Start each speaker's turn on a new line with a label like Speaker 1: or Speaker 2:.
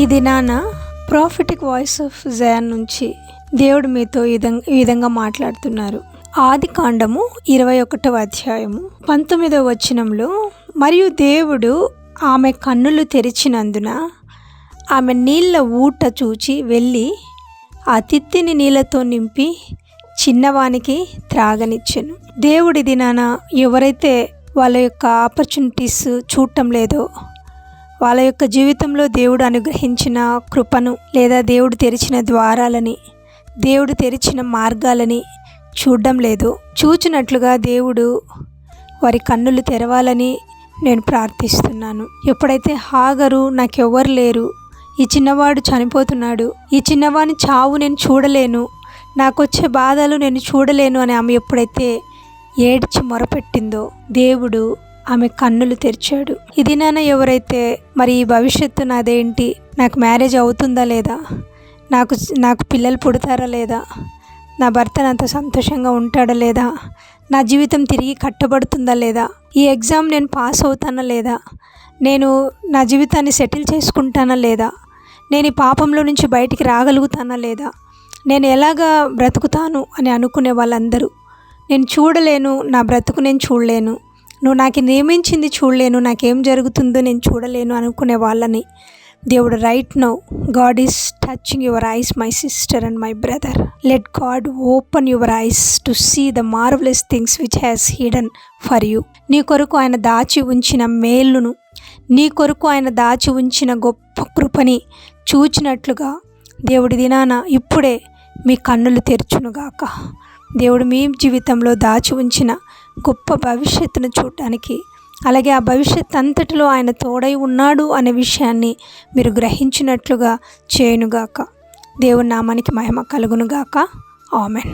Speaker 1: ఈ దినాన prophetic voice of Zion నుంచి దేవుడు మీతో ఈ విధంగా మాట్లాడుతున్నారు. ఆదికాండము 21వ అధ్యాయము 19వ వచనంలో, మరియు దేవుడు ఆమె కన్నులు తెరిచినందున ఆమె నీళ్ల ఊట చూచి వెళ్ళి ఆ తిత్తిని నీళ్లతో నింపి చిన్నవానికి త్రాగనిచ్చెను. దేవుడి దినాన ఎవరైతే వాళ్ళ యొక్క ఆపర్చునిటీస్ చూడటం లేదో, వాళ్ళ యొక్క జీవితంలో దేవుడు అనుగ్రహించిన కృపను లేదా దేవుడు తెరిచిన ద్వారాలని, దేవుడు తెరిచిన మార్గాలని చూడడం లేదు, చూచినట్లుగా దేవుడు వారి కన్నులు తెరవాలని నేను ప్రార్థిస్తున్నాను. ఎప్పుడైతే హాగరు నాకెవ్వరు లేరు, ఈ చిన్నవాడు చనిపోతున్నాడు, ఈ చిన్నవాని చావు నేను చూడలేను, నాకు వచ్చే బాధలు నేను చూడలేను అని ఆమె ఎప్పుడైతే ఏడ్చి మొరపెట్టిందో దేవుడు ఆమె కన్నులు తెరిచాడు. ఇది నాన్న ఎవరైతే మరి ఈ భవిష్యత్తు నాదేంటి, నాకు మ్యారేజ్ అవుతుందా లేదా, నాకు పిల్లలు పుడతారా లేదా, నా భర్త నాతో సంతోషంగా ఉంటాడా లేదా, నా జీవితం తిరిగి కట్టబడుతుందా లేదా, ఈ ఎగ్జామ్ నేను పాస్ అవుతానా లేదా, నేను నా జీవితాన్ని సెటిల్ చేసుకుంటానా లేదా, నేను ఈ పాపంలో నుంచి బయటికి రాగలుగుతానా లేదా, నేను ఎలాగా బ్రతుకుతాను అని అనుకునే వాళ్ళందరూ, నేను చూడలేను, నా బ్రతుకు నేను చూడలేను, నువ్వు నాకు నియమించింది చూడలేను, నాకేం జరుగుతుందో నేను చూడలేను అనుకునే వాళ్ళని దేవుడు right now God is touching your eyes my sister and my brother. Let God open your eyes to see the marvellous things which has hidden for you. నీ కొరకు ఆయన దాచి ఉంచిన మేలును, నీ కొరకు ఆయన దాచి ఉంచిన గొప్ప కృపని చూచినట్లుగా దేవుడి దినాన ఇప్పుడే మీ కన్నులు తెరుచునుగాక. దేవుడు మీ జీవితంలో దాచి ఉంచిన గొప్ప భవిష్యత్తును చూడటానికి, అలాగే ఆ భవిష్యత్ అంతటిలో ఆయన తోడై ఉన్నాడు అనే విషయాన్ని మీరు గ్రహించినట్లుగా చేయునుగాక. దేవుని నామానికి మహిమ కలుగునుగాక. ఆమెన్.